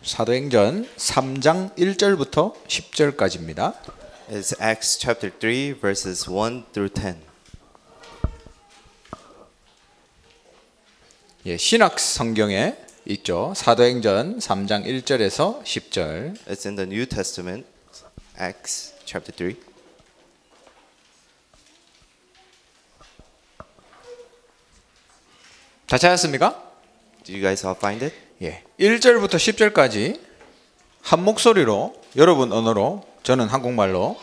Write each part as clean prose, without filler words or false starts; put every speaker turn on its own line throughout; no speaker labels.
사도행전 3장 1절부터 10절까지입니다.
It's Acts chapter 3 verses 1 through 10.
예, 신약 성경에 있죠. 사도행전 3장 1절에서 10절.
It's in the New Testament, Acts chapter 3.
다 찾았습니까?
Do you guys all find it?
예, 1절부터 10절까지 한 목소리로 여러분 언어로 저는 한국말로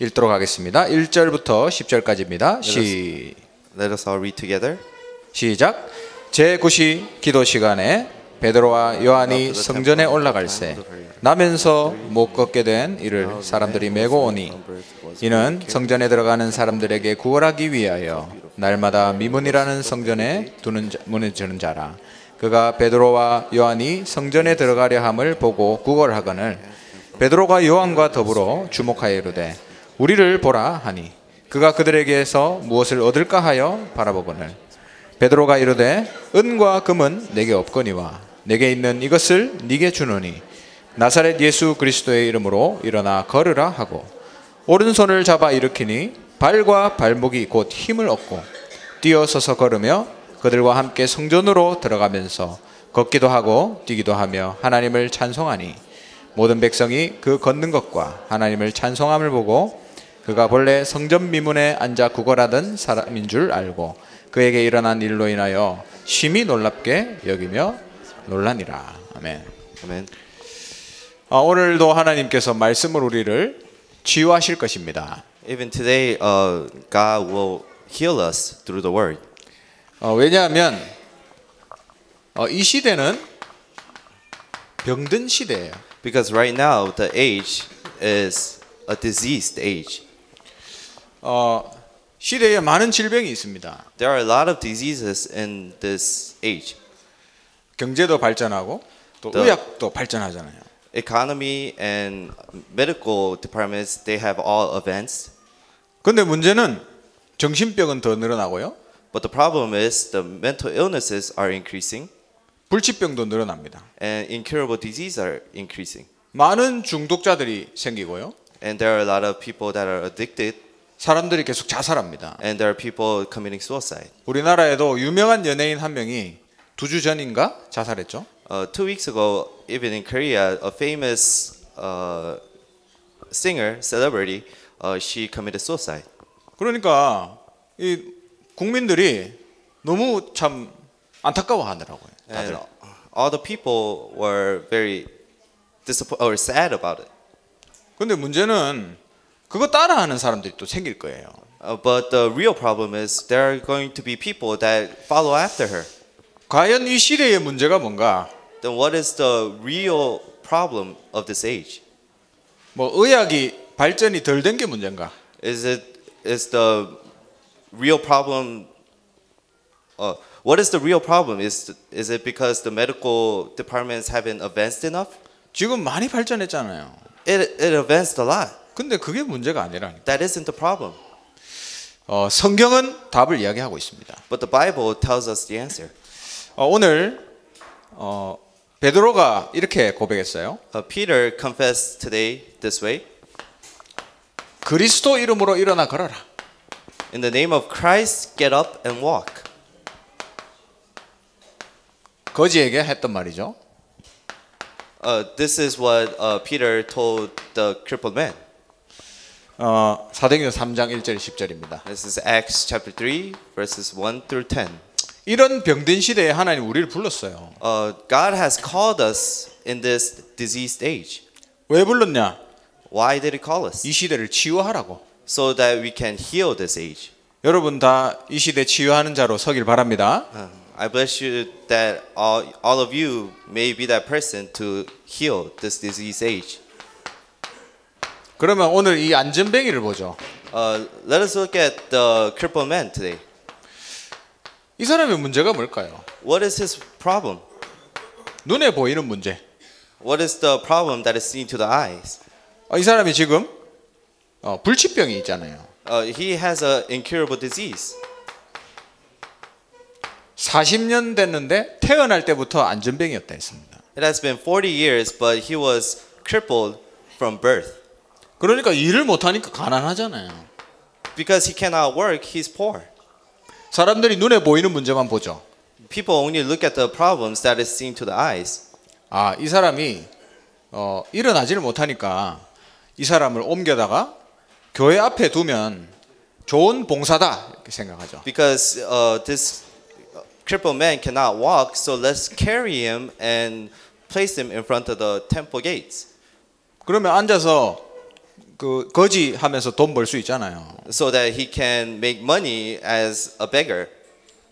읽도록 하겠습니다. 1절부터 10절까지입니다.
Let us all read together.
시작. 제9시 기도 시간에 베드로와 요한이 성전에 올라갈새 나면서 못 걷게 된 이를 사람들이 메고 오니 이는 성전에 들어가는 사람들에게 구걸하기 위하여 날마다 미문이라는 성전에 문을 주는 자라. 그가 베드로와 요한이 성전에 들어가려 함을 보고 구걸하거늘 베드로가 요한과 더불어 주목하여 이르되 우리를 보라 하니 그가 그들에게서 무엇을 얻을까 하여 바라보거늘 베드로가 이르되 은과 금은 내게 없거니와 내게 있는 이것을 네게 주노니 나사렛 예수 그리스도의 이름으로 일어나 걸으라 하고 오른손을 잡아 일으키니 발과 발목이 곧 힘을 얻고 뛰어서서 걸으며 그들과 함께 성전으로 들어가면서 걷기도 하고 뛰기도 하며 하나님을 찬송하니 모든 백성이 그 걷는 것과 하나님을 찬송함을 보고 그가 본래 성전 미문에 앉아 구걸하던 사람인 줄 알고 그에게 일어난 일로 인하여 심히 놀랍게 여기며 놀라니라. 아멘.
Amen.
오늘도 하나님께서 말씀을 우리를 치유하실 것입니다.
Even today, God will heal us through the word.
왜냐하면 이 시대는 병든 시대예요.
Because right now the age is a diseased age.
시대에 많은 질병이 있습니다.
There are a lot of diseases in this age.
경제도 발전하고 또 의학도 발전하잖아요.
Economy and medical departments, they have all advanced.
근데 문제는 정신병은 더 늘어나고요.
But the problem is the mental illnesses are increasing
불치병도 늘어납니다.
and incurable diseases are increasing.
많은 중독자들이 생기고요.
And there are a lot of people that are addicted
사람들이 계속 자살합니다.
and there are people committing suicide.
우리나라에도 유명한 연예인 한 명이 2주 전인가 자살했죠.
2 weeks ago, even in Korea, a famous singer, celebrity, she committed suicide.
그러니까 이 국민들이 너무 참 안타까워하더라고요. 다들.
And all the people were very disappointed or sad about it.
근데 문제는 그거 따라하는 사람들이 또 생길 거예요.
But the real problem is there are going to be people that follow after her.
과연 이 시대의 문제가 뭔가?
Then what is the real problem of this age?
뭐 의학이 발전이 덜 된 게 문제인가?
Is the real problem? What is the real problem? Is it because the medical departments haven't advanced enough?
지금 많이 발전했잖아요.
It advanced a lot.
근데 그게 문제가 아니라니까.
That isn't the problem.
성경은 답을 이야기하고 있습니다.
But the Bible tells us the answer.
오늘 베드로가 이렇게 고백했어요.
Peter confessed today this way.
그리스도 이름으로 일어나 걸어라.
In the name of Christ, get up and walk.
거지에게 했던 말이죠.
This is what Peter told the crippled man.
사도행전 3장 1절 10절입니다.
This is Acts chapter 3 verses 1 through 10.
이런 병든 시대에 하나님 우리를 불렀어요.
God has called us in this diseased age.
왜 불렀냐?
Why did He call us?
이 시대를 치유하라고.
So that we can heal this age.
여러분 다 이 시대 치유하는 자로 서길 바랍니다.
I bless you that all of you may be that person to heal this diseased age.
그러면 오늘 이 안전뱅이를 보죠.
Let us look at the crippled man today.
이 사람의 문제가 뭘까요?
What is his problem?
눈에 보이는 문제.
What is the problem that is seen to the eyes?
이 사람이 지금 불치병이 있잖아요.
He has an incurable disease.
40년 됐는데 태어날 때부터 안전병이었다 했습니다.
It has been 40 years, but he was crippled from birth.
그러니까 일을 못하니까 가난하잖아요.
Because he cannot work, he's poor.
사람들이 눈에 보이는 문제만 보죠.
People only look at the problems that is seen to the eyes.
아, 이 사람이 일어나지를 못하니까 이 사람을 옮겨다가 교회 앞에 두면 좋은 봉사다 이렇게 생각하죠.
Because this crippled man cannot walk, so let's carry him and place him in front of the temple gates.
그러면 앉아서 그 거지하면서 돈 벌 수 있잖아요.
So that he can make money as a beggar.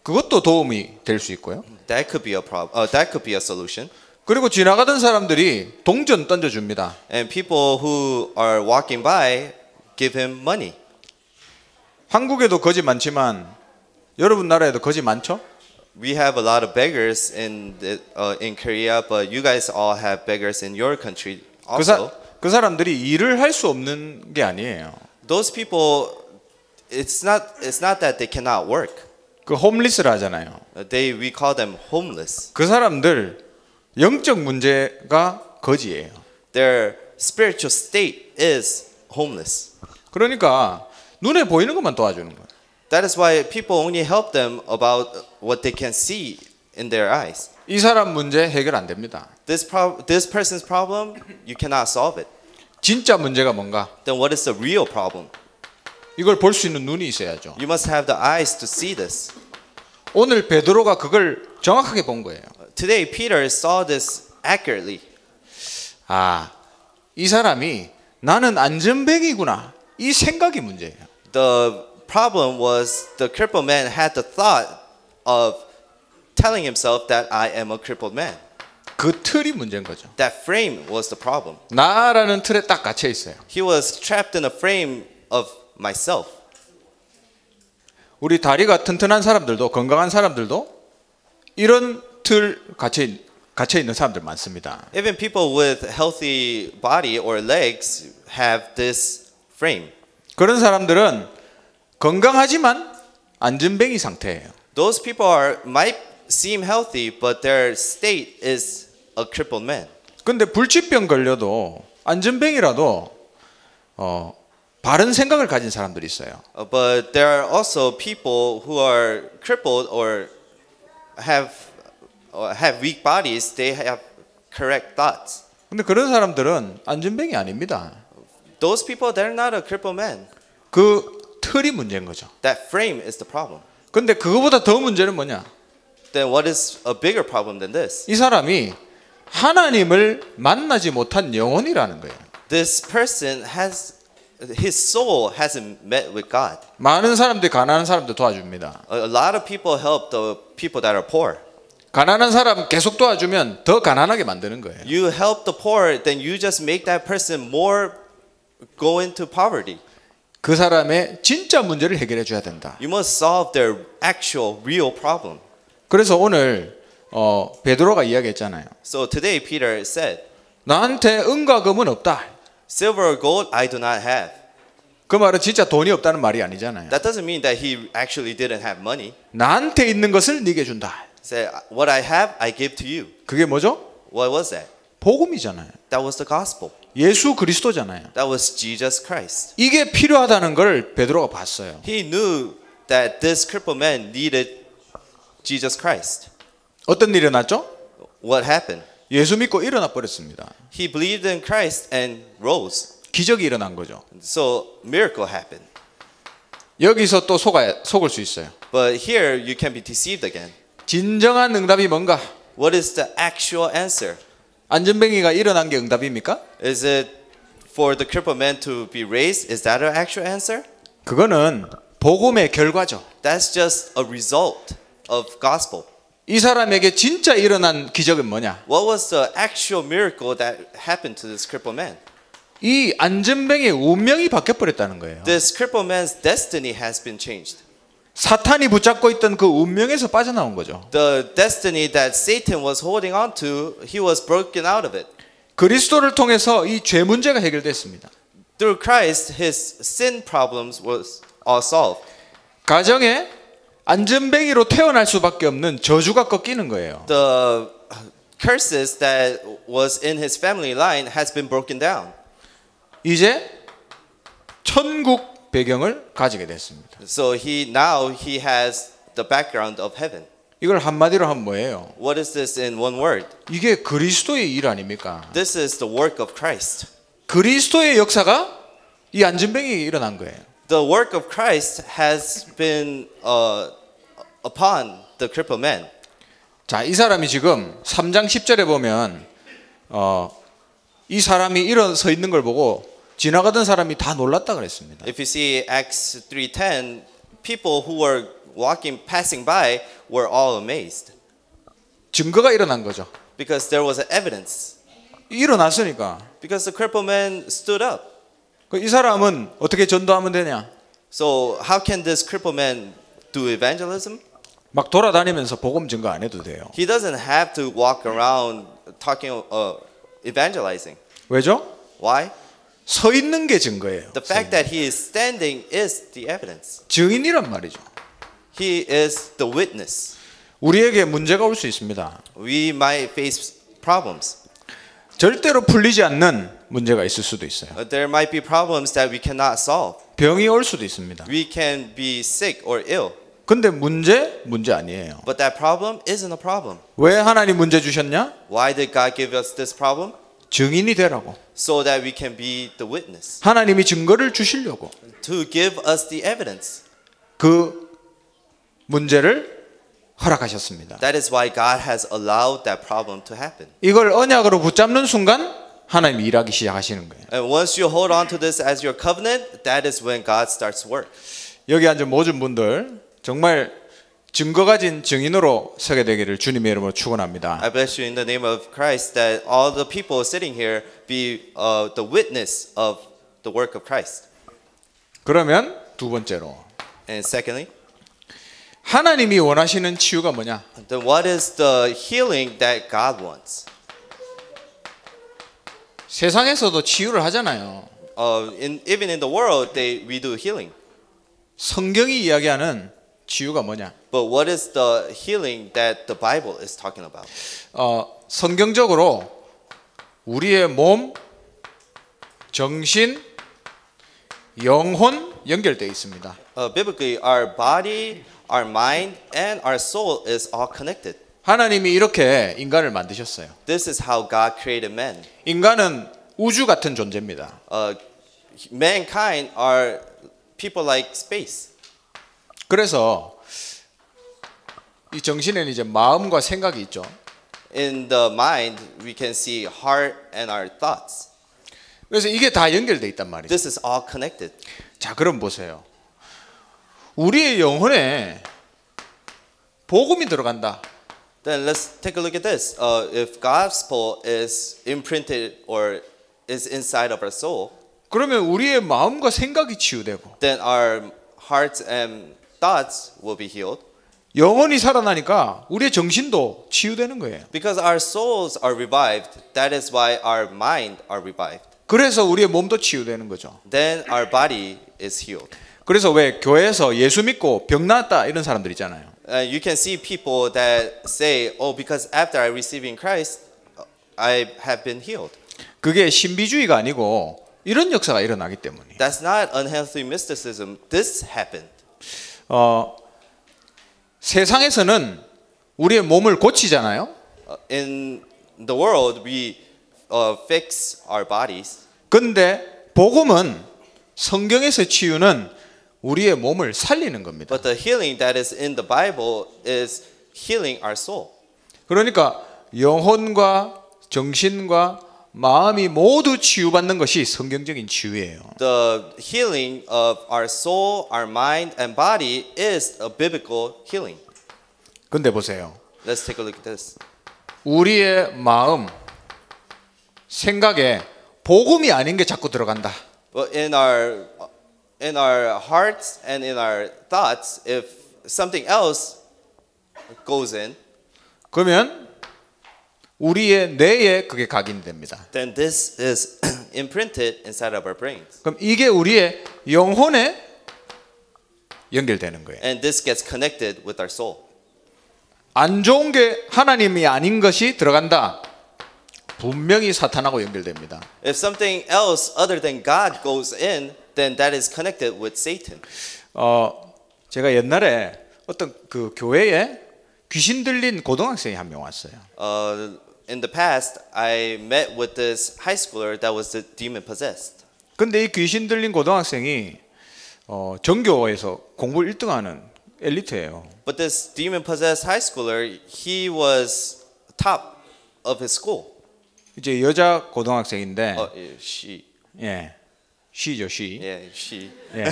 그것도 도움이 될 수 있고요.
That could be a problem. That could be a solution.
그리고 지나가던 사람들이 동전 던져줍니다.
And people who are walking by give him money.
한국에도 거지 많지만 여러분 나라에도 거지 많죠?
We have a lot of beggars in Korea, but you guys all have beggars in your country also.
그 사람들이 일을 할 수 없는 게 아니에요.
Those people, it's not that they cannot work.
그 홈리스라 하잖아요.
We call them homeless.
그 사람들 영적 문제가 거지예요.
Their spiritual state is homeless.
그러니까 눈에 보이는 것만 도와주는 거예요.
That is why people only help them about what they can see in their eyes.
이 사람 문제 해결 안 됩니다.
This person's problem, you cannot solve it.
진짜 문제가 뭔가?
Then what is the real problem?
이걸 볼 수 있는 눈이 있어야죠.
You must have the eyes to see this.
오늘 베드로가 그걸 정확하게 본 거예요.
Today, Peter saw this accurately.
아, 이 사람이 나는 안전뱅이구나. 이 생각이 문제예요.
The problem was the crippled man had the thought of telling himself that I am a crippled man.
그 틀이 문제인 거죠.
That frame was the problem.
나라는 틀에 딱 갇혀 있어요.
He was trapped in a frame of myself.
우리 다리가 튼튼한 사람들도 건강한 사람들도 이런 틀 갇혀 있는 사람들 많습니다.
Even people with healthy body or legs have this frame.
그런 사람들은 건강하지만 안전뱅이 상태예요.
Those people might seem healthy, but their state is a crippled man.
근데 불치병 걸려도 안전뱅이라도 바른 생각을 가진 사람들이 있어요.
But there are also people who are crippled or have weak bodies. They have correct thoughts.
근데 그런 사람들은 안전뱅이 아닙니다.
Those people, they're not a crippled man.
그 틀이 문제인 거죠.
That frame is the problem.
근데 그거보다 더 문제는 뭐냐?
Then what is a bigger problem than this?
이 사람이 하나님을 만나지 못한 영혼이라는 거예요.
This person his soul hasn't met with God.
많은 사람들이 가난한 사람들 도와줍니다.
A lot of people help the people that are poor.
가난한 사람 계속 도와주면 더 가난하게 만드는 거예요.
You help the poor, then you just make that person more go into poverty.
그 사람의 진짜 문제를 해결해 줘야 된다.
You must solve their actual, real problem.
그래서 오늘 베드로가 이야기했잖아요.
So today Peter said,
나한테 은과 금은 없다.
silver or gold I do not have.
그 말은 진짜 돈이 없다는 말이 아니잖아요.
That doesn't mean that he actually didn't have money.
나한테 있는 것을 네게 준다.
He said, what I have, I give to you.
그게 뭐죠?
What was that?
복음이잖아요.
That was the gospel.
예수 그리스도잖아요.
That was Jesus Christ.
이게 필요하다는 걸 베드로가 봤어요.
He knew that this crippled man needed Jesus Christ.
어떤 일이 일어났죠?
What happened?
예수 믿고 일어나 버렸습니다.
He believed in Christ and rose.
기적이 일어난 거죠.
So miracle happened.
여기서 또 속을 수 있어요.
But here you can be deceived again.
진정한 응답이 뭔가?
What is the actual answer?
안전뱅이가 일어난 게 응답입니까?
Is it for the crippled man to be raised? Is that an actual answer?
그거는 복음의 결과죠.
That's just a result of gospel.
이 사람에게 진짜 일어난 기적은 뭐냐?
What was the actual miracle that happened to this crippled man?
이 안전뱅이의 운명이 바뀌어버렸다는 거예요.
This crippled man's destiny has been changed.
사탄이 붙잡고 있던 그 운명에서 빠져나온 거죠.
The destiny that Satan was holding on to, he was broken out of it.
그리스도를 통해서 이 죄 문제가 해결됐습니다.
Through Christ, his sin problems was all solved.
가정에 안전뱅이로 태어날 수밖에 없는 저주가 꺾이는 거예요.
The curses that was in his family line has been broken down.
이제 천국 배경을 가지게 됐습니다.
So now he has the background of heaven.
이걸 한마디로 하면 뭐예요?
What is this in one word?
이게 그리스도의 일 아닙니까?
This is the work of Christ.
그리스도의 역사가 이 안진뱅이에 일어난 거예요.
The work of Christ has been upon the crippled man.
자, 이 사람이 지금 3장 10절에 보면 이 사람이 일어서 있는 걸 보고 지나가던 사람이 다 놀랐다 그랬습니다.
If you see Acts 3:10, people who were passing by were all amazed
증거가 일어난 거죠.
because there was evidence.
일어났으니까
Because the crippled man stood up.
이 사람은 어떻게 전도하면 되냐?
So how can this crippled man do evangelism?
막 돌아다니면서 복음 증거 안 해도 돼요.
He doesn't have to walk around talking, evangelizing.
왜죠?
Why?
서 있는 게 증거예요.
The fact that he is standing is the evidence.
증인이란 말이죠.
He is the witness.
우리에게 문제가 올 수 있습니다.
We might face problems.
절대로 풀리지 않는 문제가 있을 수도 있어요.
There might be problems that we cannot solve.
병이 올 수도 있습니다.
We can be sick or ill.
근데 문제 아니에요.
But that problem isn't a problem.
왜 하나님 문제 주셨냐?
Why did God give us this problem?
증인이 되라고.
So that we can be the witness.
하나님이 증거를 주시려고.
To give us the evidence.
그 문제를 허락하셨습니다.
That is why God has allowed that problem to happen.
이걸 언약으로 붙잡는 순간 하나님이 일하기 시작하시는 거예요.
And once you hold on to this as your covenant, that is when God starts work.
여기 앉은 모든 분들 정말 증거 가진 증인으로 서게 되기를 주님의 이름으로 축원합니다.
I bless you in the name of Christ that all the people sitting here be the witness of the work of Christ.
그러면 두 번째로
And secondly,
하나님이 원하시는 치유가 뭐냐?
then what is the healing that God wants?
세상에서도 치유를 하잖아요.
Even in the world, we do healing.
성경이 이야기하는 치유가 뭐냐?
But what is the healing that the Bible is talking about?
성경적으로 우리의 몸, 정신, 영혼 연결되어 있습니다.
Biblically, our body, our mind, and our soul is all connected.
하나님이 이렇게 인간을 만드셨어요.
This is how God created man.
인간은 우주 같은 존재입니다.
Mankind are people like space.
그래서 이 정신에는 이제 마음과 생각이 있죠.
In the mind, we can see heart and our thoughts.
그래서 이게 다 연결돼 있단 말이죠.
This is all connected.
자, 그럼 보세요. 우리의 영혼에 복음이 들어간다.
Then let's take a look at this. If gospel is imprinted or is inside of our soul,
그러면 우리의 마음과 생각이 치유되고
then our hearts and thoughts will be healed.
영혼이 살아나니까 우리의 정신도 치유되는 거예요.
Because our souls are revived, that is why our mind are revived.
그래서 우리의 몸도 치유되는 거죠.
Then our body is healed.
그래서 왜 교회에서 예수 믿고 병 나았다 이런 사람들 있잖아요.
You can see people that say, "Oh, because after I received in Christ, I have been healed."
그게 신비주의가 아니고 이런 역사가 일어나기 때문에.
That's not unhealthy mysticism. This happened.
세상에서는 우리의 몸을 고치잖아요.
In the world, we fix our bodies.
근데 복음은 성경에서의 치유는 우리의 몸을 살리는 겁니다.
But the healing that is in the Bible is healing our soul.
그러니까 영혼과 정신과 마음이 모두 치유받는 것이 성경적인 치유예요.
The healing of our soul, our mind, and body is a biblical healing.
근데 보세요.
Let's take a look at this.
우리의 마음, 생각에 복음이 아닌 게 자꾸 들어간다.
But in our hearts and in our thoughts, if something else goes in,
그러면 우리의 뇌에 그게 각인됩니다.
then this is imprinted inside of our brains.
그럼 이게 우리의 영혼에 연결되는 거예요.
And this gets connected with our soul.
안 좋은 게 하나님이 아닌 것이 들어간다. 분명히 사탄하고 연결됩니다.
If something else other than God goes in, then that is connected with Satan.
제가 옛날에 어떤 그 교회에 귀신 들린 고등학생이 한 명 왔어요.
In the past, I met with this high schooler that was demon possessed.
근데 이 귀신 들린 고등학생이 전교에서 공부 1등하는 엘리트예요.
But this demon possessed high schooler, he was top of his school.
이제 여자 고등학생인데
She.
예. she죠, she.
Yeah, she.
예.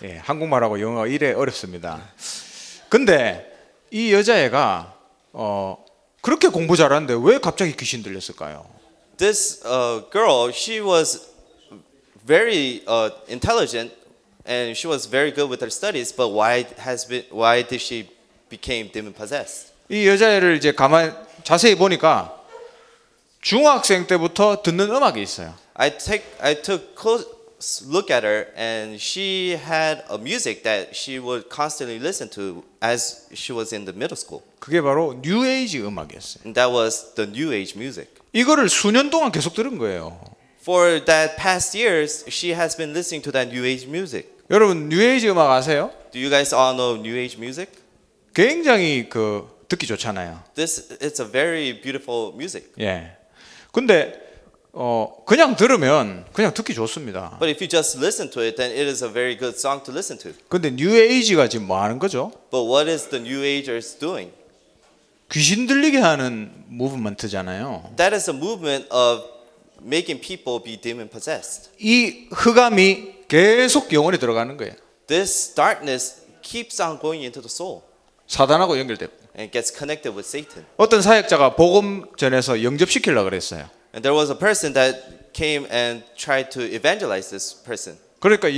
예, 한국말하고 영어가 이래 어렵습니다. 근데 이 여자애가 그렇게 공부 잘하는데 왜 갑자기 귀신 들렸을까요?
This girl, she was very intelligent and she was very good with her studies, but why did she became demon possessed?
이 여자애를 이제 자세히 보니까 중학생 때부터 듣는 음악이 있어요.
I took close look at her, and she had a music that she would constantly listen to as she was in the middle school.
그게 바로 뉴에이지 음악이었어요.
And that was the new age music.
이거를 수년 동안 계속 들은 거예요.
For that past years, she has been listening to that new age music.
여러분 뉴에이지 음악 아세요?
Do you guys all know new age music?
굉장히 듣기 좋잖아요.
It's a very beautiful music.
예. 근데 그냥 들으면 그냥 듣기 좋습니다.
But if you just listen to it, then it is a very good song to listen to.
근데 뉴에이지가 지금 뭐 하는 거죠?
But what is the new agers doing?
귀신 들리게 하는 무브먼트잖아요.
That is a movement of making people be demon possessed.
이 흑암이 계속 영혼에 들어가는 거예요.
This darkness keeps on going into the soul
사단하고 연결되고.
and gets connected with Satan.
어떤 사역자가 복음 전해서 영접시키려고 그랬어요.
And there was a person that came and tried to evangelize this person.
그러니까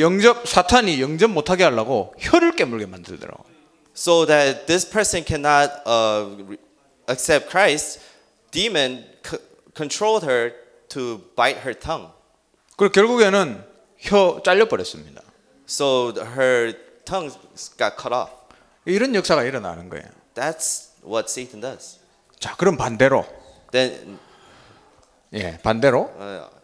사탄이 영접 못하게 하려고 혀를 깨물게 만들더라고.
So that this person cannot accept Christ, demon controlled her to bite her tongue.
그리고 결국에는 혀 잘려버렸습니다.
So her tongue got cut off.
이런 역사가 일어나는 거예요.
That's what Satan does.
자, 그럼 반대로.
Then,
반대로.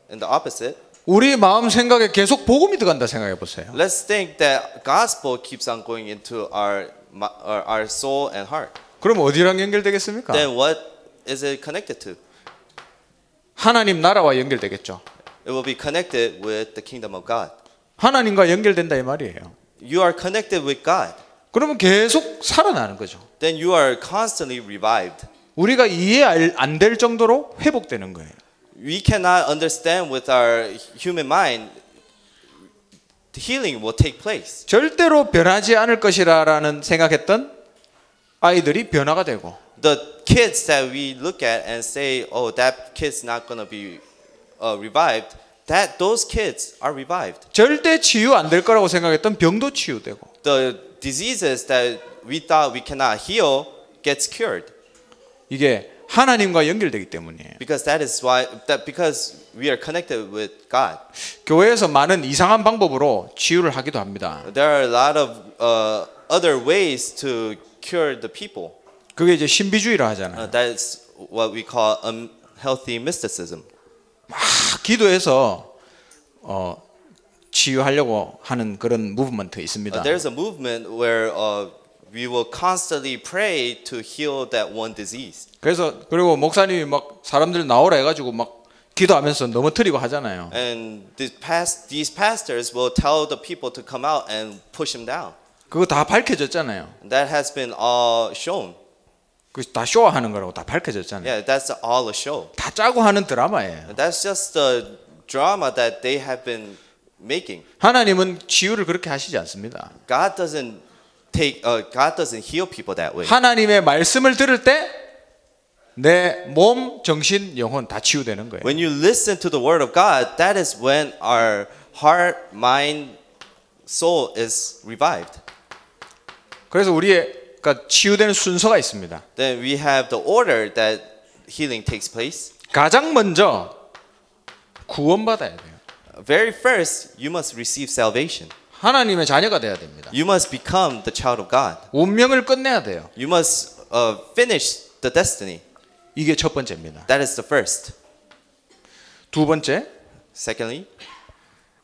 in the opposite,
우리 마음 생각에 계속 복음이 들어간다 생각해 보세요.
let's think that gospel keeps on going into our soul and heart.
그럼 어디랑 연결되겠습니까?
Then what is it connected to?
하나님 나라와 연결되겠죠.
It will be connected with the kingdom of God.
하나님과 연결된다 이 말이에요.
You are connected with God.
그러면 계속 살아나는 거죠.
Then you are constantly revived.
우리가 이해 안 될 정도로 회복되는 거예요.
We cannot understand with our human mind. Healing will take place.
절대로 변하지 않을 것이라는 생각했던 아이들이 변화가 되고
The kids that we look at and say, "Oh, that kid's not going to be revived." Those kids are revived.
절대 치유 안 될 거라고 생각했던 병도 치유되고
The diseases that we thought we cannot heal gets cured.
이게 하나님과 연결되기 때문이에요.
Because because we are connected with God.
교회에서 많은 이상한 방법으로 치유를 하기도 합니다.
There are a lot of other ways to cure the people.
그게 이제 신비주의라 하잖아요.
That's what we call unhealthy mysticism.
막 기도해서 치유하려고 하는 그런 무브먼트 있습니다.
There's a movement where we will constantly pray to heal that one disease.
그리고 목사님이 막 사람들 나오라 해가지고 막 기도하면서 넘어뜨리고 하잖아요.
And these pastors will tell the people to come out and push them down.
그거 다 밝혀졌잖아요.
That has been all shown.
그 다 쇼하는 거라고 다 밝혀졌잖아요.
Yeah, that's all a show.
다 짜고 하는 드라마예요.
That's just the drama that they have been making.
하나님은 치유를 그렇게 하시지 않습니다.
God doesn't heal people that way.
하나님의 말씀을 들을 때 내 몸, 정신, 영혼 다 치유되는 거예요.
When you listen to the word of God, that is when our heart, mind, soul is revived.
그래서 우리가 치유되는 순서가 있습니다.
Then we have the order that healing takes place.
가장 먼저 구원받아야 돼요.
Very first, you must receive salvation.
하나님의 자녀가 돼야 됩니다.
You must become the child of God.
운명을 끝내야 돼요.
You must finish the destiny.
이게 첫 번째입니다.
That is the first.
두 번째,
Secondly,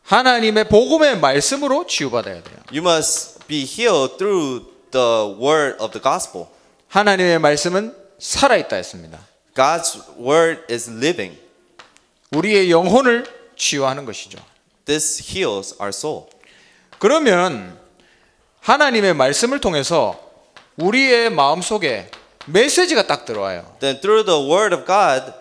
하나님의 복음의 말씀으로 치유받아야 돼요.
you must be healed through the word of the gospel.
하나님의 말씀은 살아있다 했습니다.
God's word is living.
우리의 영혼을 치유하는 것이죠.
This heals our soul.
그러면 하나님의 말씀을 통해서 우리의 마음속에 메시지가 딱 들어와요.
Then through the word of God,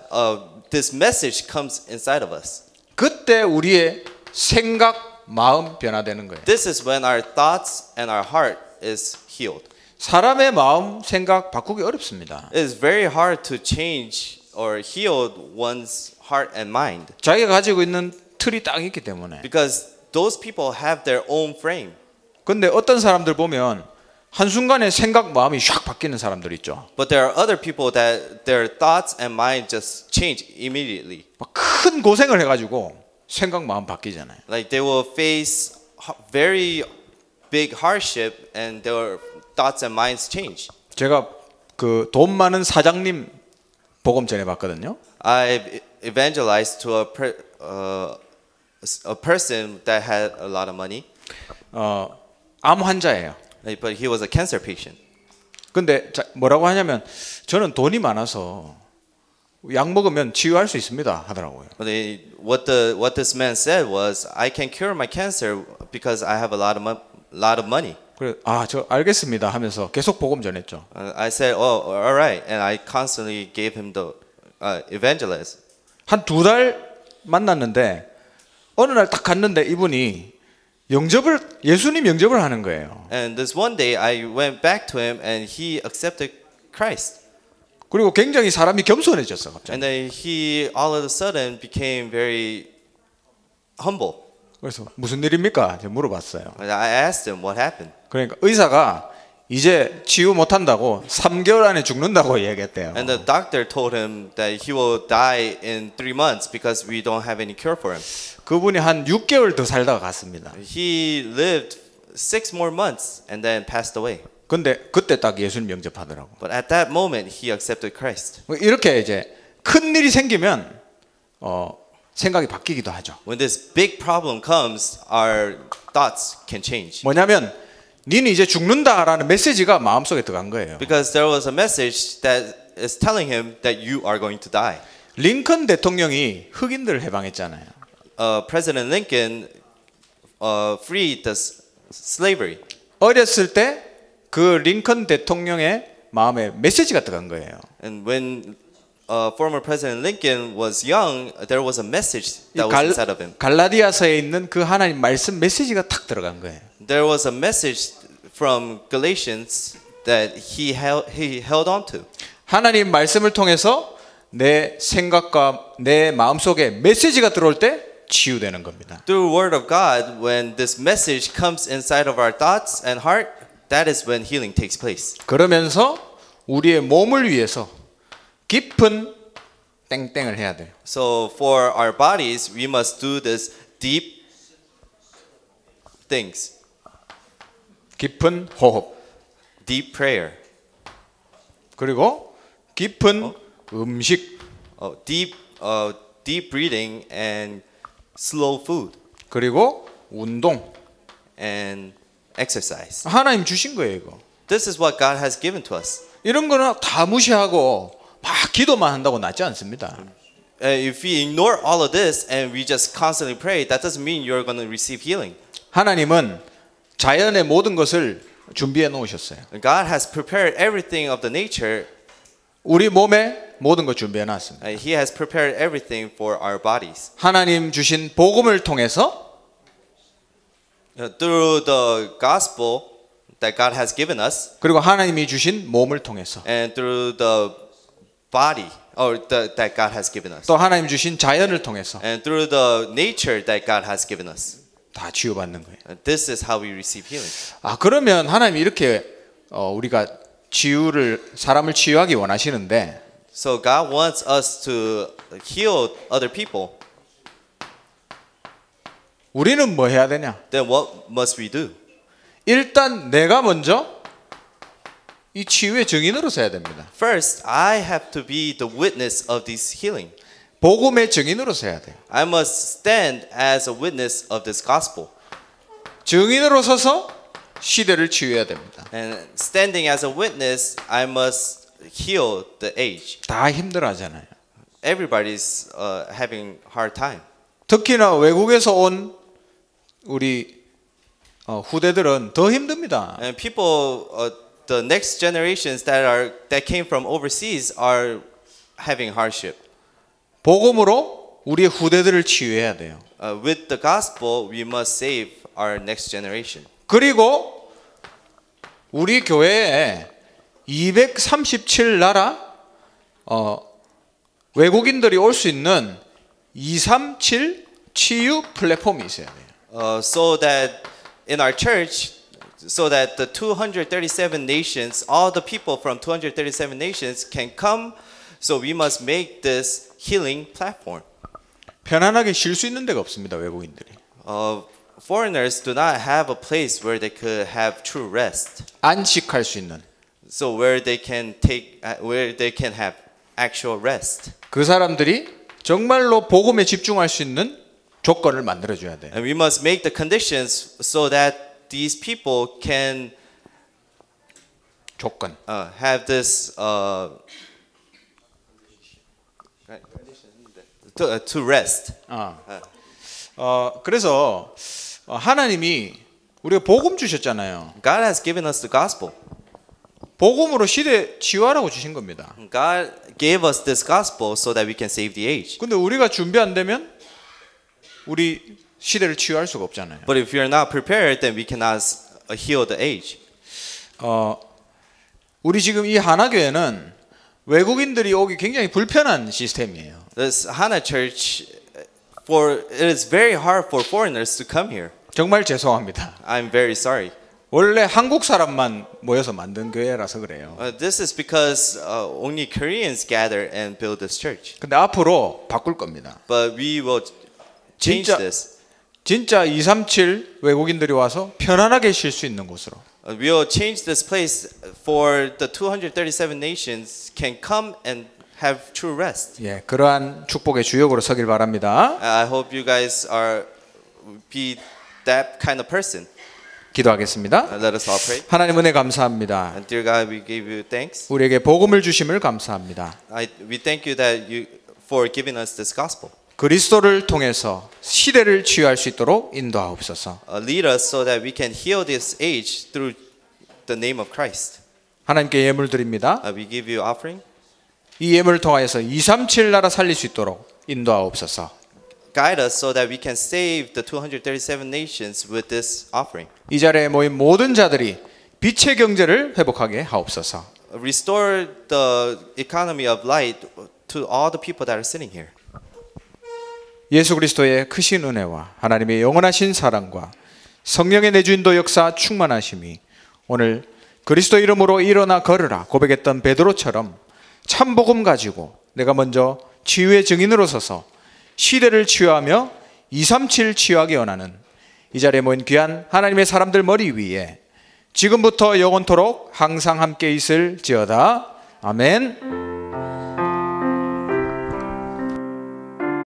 this message comes inside of us.
그때 우리의 생각, 마음 변화되는 거예요.
This is when our thoughts and our heart is healed.
사람의 마음, 생각 바꾸기 어렵습니다.
It is very hard to change or heal one's heart and mind
자기가 가지고 있는 틀이 딱 있기 때문에.
because those people have their own frame.
근데 어떤 사람들 보면 한순간에 생각, 마음이 샥 바뀌는 사람들 있죠.
But there are other people that their thoughts and mind just change immediately.
막 큰 고생을 해가지고 생각, 마음 바뀌잖아요.
Like they will face very big hardship and their thoughts and minds change.
제가 그 돈 많은 사장님 복음 전해봤거든요.
I evangelized to a person that had a lot of money,
암 환자예요.
but he was a cancer patient.
근데 뭐라고 하냐면 저는 돈이 많아서 약 먹으면 치유할 수 있습니다 하더라고요.
But what this man said was, I can cure my cancer because I have a lot of money.
그래 저 알겠습니다 하면서 계속 복음 전했죠.
I said, oh, all right, and I constantly gave him the evangelism.
한 2달 만났는데 어느 날 딱 갔는데 이분이 예수님 영접을 하는 거예요.
And this one day, I went back to him, and he accepted Christ.
그리고 굉장히 사람이 겸손해졌어 갑자기.
And then he all of a sudden became very humble.
그래서 무슨 일입니까? 제가 물어봤어요.
And I asked him what happened.
그러니까 의사가 이제 치유 못한다고 3개월 안에 죽는다고 이야기했대요.
And the doctor told him that he will die in 3 months because we don't have any cure for him.
그분이 한 6개월 더 살다가 갔습니다.
He lived 6 more months and then passed away.
근데 그때 딱 예수님 영접하더라고.
But at that moment, he accepted Christ.
이렇게 이제 큰 일이 생기면 생각이 바뀌기도 하죠.
When this big problem comes, our thoughts can change.
뭐냐면 니는 이제 죽는다라는 메시지가 마음속에 들어간 거예요.
Because there was a message that is telling him that you are going to die.
링컨 대통령이 흑인들을 해방했잖아요.
President Lincoln freed the slavery.
어렸을 때 그 링컨 대통령의 마음에 메시지가 들어간 거예요.
And when former President Lincoln was young, there was a message that was inside of him.
갈라디아서에 있는 그 하나님 말씀 메시지가 탁 들어간 거예요.
There was a message from Galatians that he held on to.
하나님 말씀을 통해서 내 생각과 내 마음속에 메시지가 들어올 때 치유되는 겁니다.
Through word of God, when this message comes inside of our thoughts and heart, that is when healing takes place.
그러면서 우리의 몸을 위해서 깊은 땡땡을 해야 돼요.
So for our bodies, we must do this deep things,
깊은 호흡
deep prayer,
그리고 깊은 음식
deep breathing and slow food
그리고 운동.
and exercise.
하나님 주신 거예요 이거.
This is what God has given to us.
이런 거는 다 무시하고 막 기도만 한다고 낫지 않습니다.
If we ignore all of this and we just constantly pray, that doesn't mean you're going to receive healing.
하나님은 자연의 모든 것을 준비해 놓으셨어요.
God has prepared everything of the nature.
우리 몸에 모든 것 준비해 놨습니다.
He has prepared everything for our bodies.
하나님 주신 복음을 통해서
Through the gospel that God has given us,
그리고 하나님이 주신 몸을 통해서
and through the body that God has given us,
또 하나님 주신 자연을 통해서
and through the nature that God has given us.
다 치유받는 거예요.
This is how we receive healing.
그러면 하나님이 이렇게 우리가 사람을 치유하기 원하시는데
So God wants us to heal other people.
우리는 뭐 해야 되냐?
Then what must we do?
일단 내가 먼저 이 치유의 증인으로 서야 됩니다.
First, I have to be the witness of this healing.
복음의 증인으로 서야 돼요.
I must stand as a witness of this gospel.
증인으로 서서 시대를 치유해야 됩니다.
And standing as a witness, I must heal the age.
다 힘들어하잖아요.
Everybody's having hard time.
특히나 외국에서 온 우리 후대들은 더 힘듭니다.
And people, the next generations that came from overseas are having hardship.
복음으로 우리의 후대들을 치유해야 돼요.
With the gospel, we must save our next generation.
그리고 우리 교회에 237나라 외국인들이 올 수 있는 237 치유 플랫폼이 있어야 돼요.
So that in our church, so that the 237 nations, all the people from 237 nations can come, so we must make this healing platform.
편안하게 쉴 수 있는 데가 없습니다. 외국인들이.
Foreigners do not have a place where they could have true rest.
안식할 수 있는.
So where they can have actual rest.
그 사람들이 정말로 복음에 집중할 수 있는 조건을 만들어 줘야 돼요.
And we must make the conditions so that these people can
조건.
have this to rest.
그래서 하나님이 우리가 복음 주셨잖아요.
God has given us the gospel.
복음으로 시대 치유하라고 주신 겁니다.
God gave us this gospel so that we can save the age.
근데 우리가 준비 안 되면 우리 시대를 치유할 수가 없잖아요.
But if we are not prepared, then we cannot heal the age.
우리 지금 이 하나교회는 외국인들이 오기 굉장히 불편한 시스템이에요.
This Hana Church, it is very hard for foreigners to come here.
정말 죄송합니다.
I'm very sorry.
원래 한국 사람만 모여서 만든 교회라서 그래요.
This is because only Koreans gather and build this church.
근데 앞으로 바꿀 겁니다.
But we will change this.
진짜 237 외국인들이 와서 편안하게 쉴 수 있는 곳으로.
We will change this place for the 237 nations can come and have true rest.
예, 그러한 축복의 주역으로 서길 바랍니다.
I hope you guys be that kind of person.
기도하겠습니다.
Let us all pray.
하나님 은혜 감사합니다.
And dear God, we give you thanks.
우리에게 복음을 주심을 감사합니다.
We thank you for giving us this gospel.
그리스도를 통해서 시대를 치유할 수 있도록 인도하옵소서.
Lead us so that we can heal this age through the name of Christ.
하나님께 예물 드립니다.
We give you offering.
이 예물을 통하여서 237 나라 살릴 수 있도록 인도하옵소서.
Guide us so that we can save the 237 nations with this offering.
이 자리에 모인 모든 자들이 빛의 경제를 회복하게 하옵소서.
Restore the economy of light to all the people that are sitting here.
예수 그리스도의 크신 은혜와 하나님의 영원하신 사랑과 성령의 내주인도 역사 충만하심이 오늘 그리스도 이름으로 일어나 걸으라 고백했던 베드로처럼 참 복음 가지고 내가 먼저 치유의 증인으로 서서 시대를 치유하며 237 치유하기 원하는 이 자리에 모인 귀한 하나님의 사람들 머리 위에 지금부터 영원토록 항상 함께 있을지어다. 아멘.